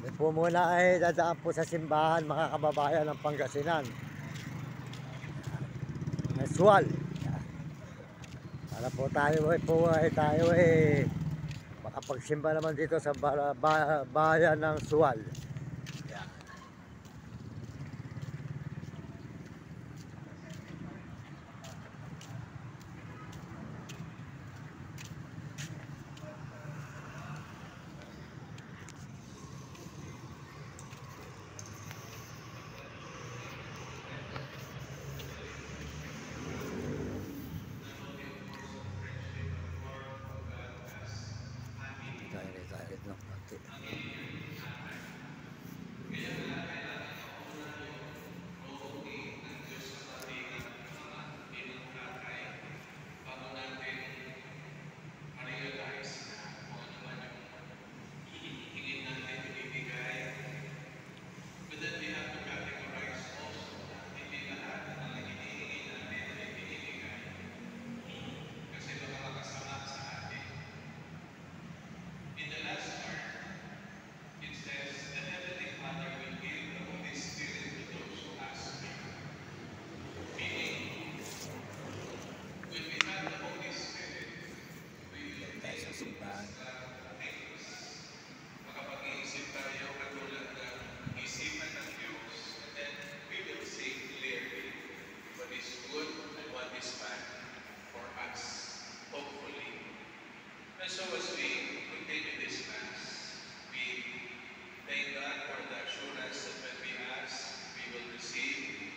Yan po muna ay dadaan po sa simbahan mga kababayan ng Pangasinan. Suwal. Para po tayo ay makapagsimba naman dito sa bayan ng Suwal. Tayo ng konti. And so as we continue this Mass, we thank God for the assurance that when we ask, we will receive,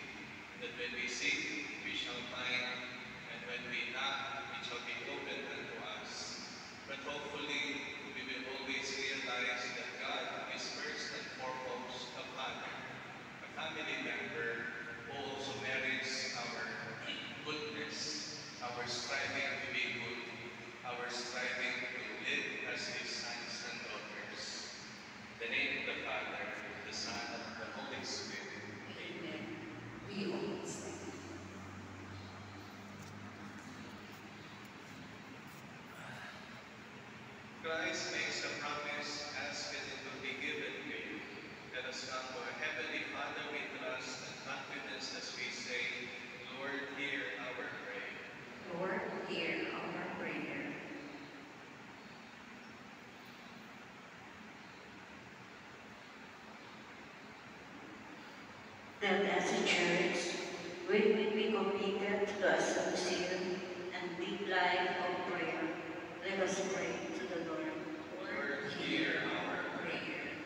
that when we seek, we shall find, and when we knock, it shall be opened unto us. But hopefully, we will always realize that God is first and foremost a Father, a family member who also merits our goodness, our striving to be good, our striving to live as His sons and daughters. In the name of the Father, the Son, and the Holy Spirit. Amen. We always thank you. Christ makes a promise, ask and it will be given to you. Let us come to our Heavenly Father with trust and confidence as we say, Lord, hear our prayer. Lord, hear our prayer. That as a church, we will be committed to a sincere and deep life of prayer. Let us pray to the Lord. Lord, hear our prayer.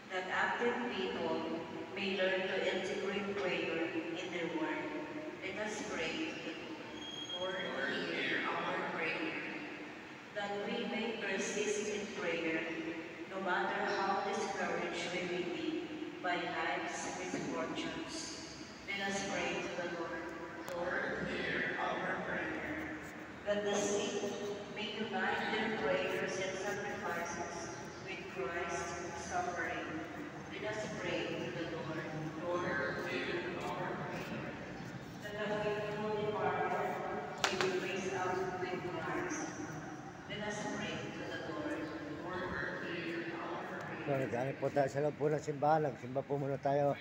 That active people may learn to integrate prayer in their work. Let us pray to the Lord. Lord, hear our prayer. That we may persist in prayer, no matter how discouraged we may be by life's misfortunes. Let us pray to the Lord. Lord, hear our prayer. That the saints may unite their prayers and sacrifices with Christ's suffering. Let us pray to the Lord. Lord, hear our prayer. That the faithful departed may be raised up with Christ. Let us pray to the Lord. Lord, hear our prayer. So, naghanap po tayo sa loob po ng simbahan. Nagsimba po muna tayo.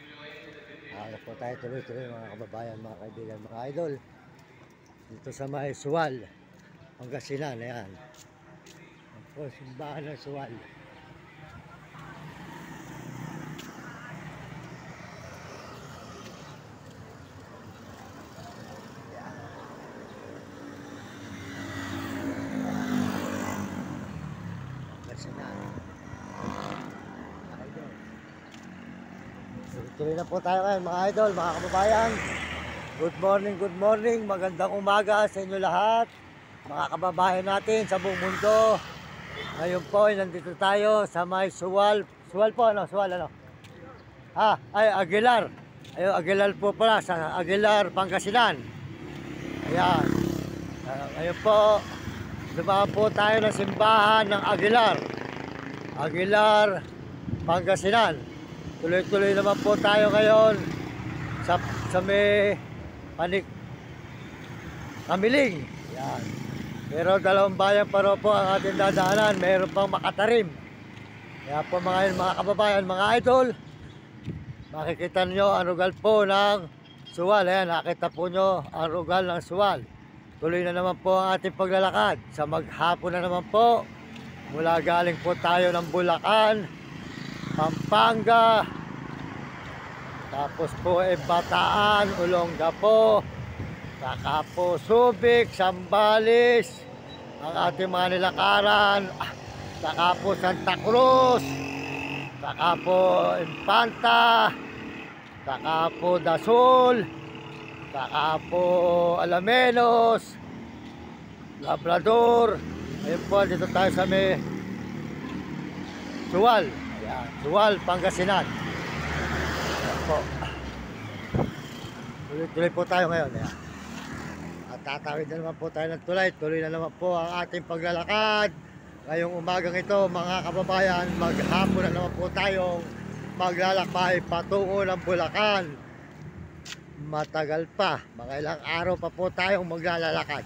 Hanap po tayo tuloy-tuloy mga kababayan, mga kaibigan, mga idol. Dito sa may Suwal, Pangasinan, ayan. Yan po, simbahan ng Suwal. Pangasinan. Idol. Tuloy na po tayo ngayon mga idol, mga kababayan. Good morning, magandang umaga sa inyo lahat. Mga kababayan natin sa buong mundo. Ngayon po ay nandito tayo sa may Suwal. Suwal po ano? Suwal ano? Aguilar. Ayun, Aguilar po pala sa Aguilar, Pangasinan. Ayan. Ngayon po, dumaan po tayo ng simbahan ng Aguilar. Aguilar, Pangasinan. Tuloy-tuloy naman po tayo ngayon sa may Kamiling. Yan. Pero dalawang bayan pa rin po ang ating dadaanan. Mayroon pang Makatarim. Kaya po mga kababayan, mga idol, makikita nyo ang rugal po ng suwal. Ayan, nakita po nyo ang rugal ng suwal. Tuloy na naman po ang ating paglalakad. Sa maghapon na naman po, mula galing po tayo ng Bulacan, Pampanga, tapos po Bataan, Olongapo, saka po Subic, Zambales, ang ating mga nilakaran, saka po Santa Cruz, saka po Infanta, saka po Dasol, saka po Alamenos, Labrador. Ayun po, dito tayo sa may Suwal. Ayan, Suwal, Pangasinan. Ayan po. Tuloy-tuloy po tayo ngayon. Ayan. At tatawid na naman po tayo ng tulay. Tuloy na naman po ang ating paglalakad. Ngayong umagang ito, mga kababayan, maghapon na naman po tayong maglalakbay patungo ng Bulacan. Matagal pa, mga ilang araw pa po tayong maglalakad.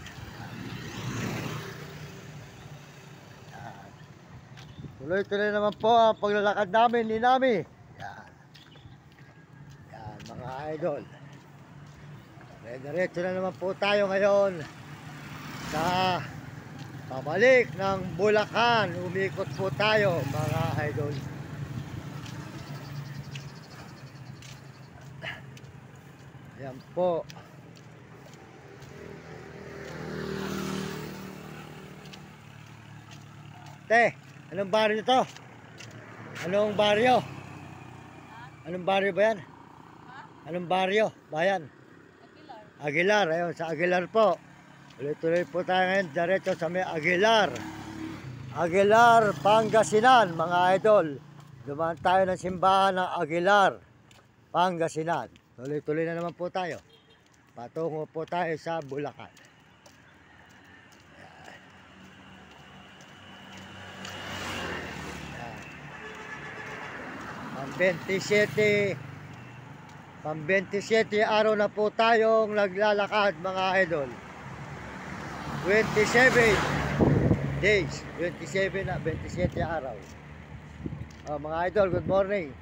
Tuloy-tuloy naman po ang paglalakad namin ni Nami. Yan. Yan, mga idol. Diretso na naman po tayo ngayon sa pabalik ng Bulacan. Umikot po tayo, mga idol. Yan po. Anong baryo ito? Anong baryo? Anong baryo ba yan? Anong baryo? Bayan? Aguilar. Ayun, sa Aguilar po. Tuloy-tuloy po tayo ngayon. Diretso sa may Aguilar. Aguilar, Pangasinan, mga idol. Dumaan tayo ng simbahan ng Aguilar, Pangasinan. Tuloy-tuloy na naman po tayo. Patungo po tayo sa Bulacan. Pang 27 araw na po tayong naglalakad, mga idol. 27 days, 27 araw. Mga idol, good morning.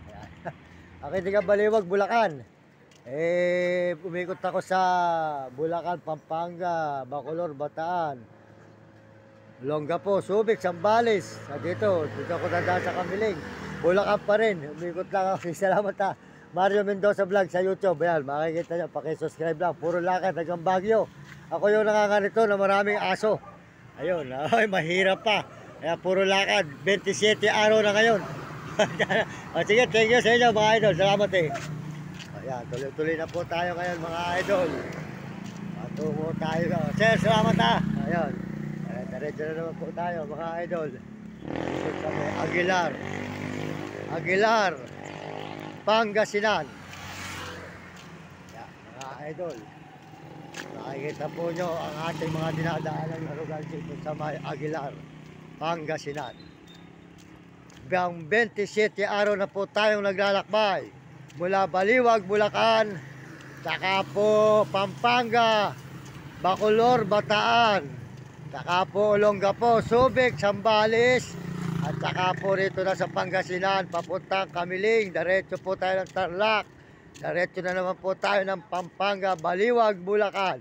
Akin di ka Baliwag, Bulacan. Umikot ako sa Bulacan, Pampanga, Bacolor, Bataan, Olongapo, Subic, Zambales. Dito ako dadaan sa Kamiling. Bulacan pa rin, umikot lang ako. Salamat ha, Mario Mendoza Vlog sa YouTube. Ayan, makikita nyo, pakisubscribe lang. Puro lakad hanggang Baguio. Ako yung nanganganito na maraming aso. Ayun, ay, mahirap pa. Kaya puro lakad, 27 araw na ngayon. Sige, thank you sa inyo, mga idol. Salamat eh. Ayan, tuloy-tuloy na po tayo ngayon, mga idol. Patungo tayo. Sir, salamat ha. Ayun, diretso na naman po tayo, mga idol. Sa Aguilar. Aguilar, Pangasinan. Yan, mga idol. Nakikita po nyo ang ating mga dinadaanan na lugar dito sa may Aguilar, Pangasinan. Bang 27 araw na po tayong naglalakbay. Mula Baliwag, Bulacan, saka po Pampanga, Bacolor, Bataan, saka po Olongapo, Subic, Zambales, at saka po rito na sa Pangasinan, papuntang Kamiling. Diretso po tayo ng Tarlac. Diretso na naman po tayo ng Pampanga, Baliwag, Bulacan.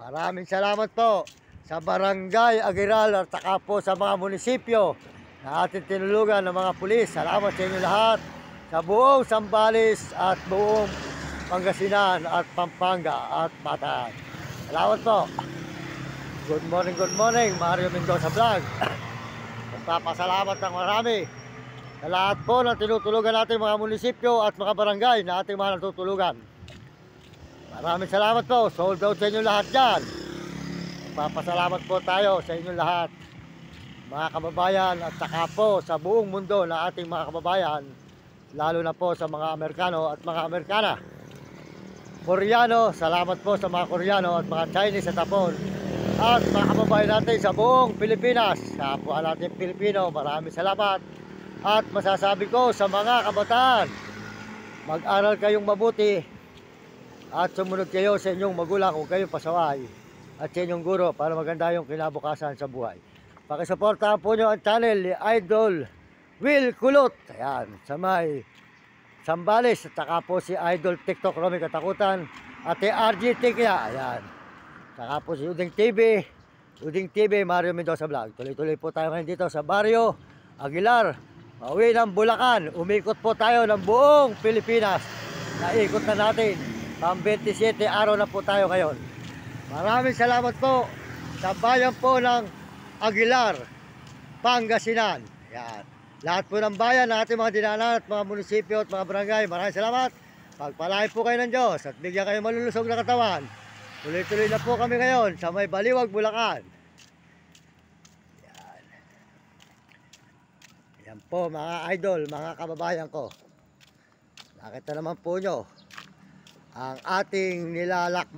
Maraming salamat po sa Barangay Aguilar at saka po sa mga munisipyo na ating tinulugan ng mga pulis. Salamat sa inyo lahat. Sa buong Zambales at buong Pangasinan at Pampanga at Bataan. Salamat po. Good morning, Mario Mendoza Vlog. Magpapasalamat ng marami sa lahat po ng tinutulugan natin mga munisipyo at mga barangay na ating mga natutulugan. Maraming salamat po. Sold out sa inyo lahat dyan. Magpapasalamat po tayo sa inyo lahat, mga kababayan, at saka po sa buong mundo na ating mga kababayan, lalo na po sa mga Amerikano at mga Amerikana. Koreano, salamat po sa mga Koreano at mga Chinese at Japon. At mga kababayan natin sa buong Pilipinas, sa po natin Pilipino, maraming salamat. At masasabi ko sa mga kabataan, mag-aral kayong mabuti at sumunod kayo sa inyong magulang kung kayong pasaway at sa inyong guro para maganda yung kinabukasan sa buhay. Pakisuportahan po nyo ang channel ni Idol Will Kulot. Ayan, sa may Sambales. At saka po si Idol TikTok Romy Katakutan. Ate RG Tikya. Ayan. Saka po si Uding TV. Uding TV, Mario Mendoza Vlog. Tuloy-tuloy po tayo ngayon dito sa Barrio Aguilar. Pauwi ng Bulacan. Umikot po tayo ng buong Pilipinas. Naikot na natin. Pang 27 araw na po tayo ngayon. Maraming salamat po sa bayan po ng Aguilar, Pangasinan. Yan. Lahat po ng bayan, ating mga dinanan at mga munisipyo at mga barangay. Maraming salamat. Pagpalain po kayo ng Diyos at bigyan kayo malulusog na katawan. Tuloy-tuloy na po kami ngayon sa may Baliwag, Bulacan. Yan. Yan po mga idol, mga kababayan ko. Nakita naman po nyo ang ating nilalak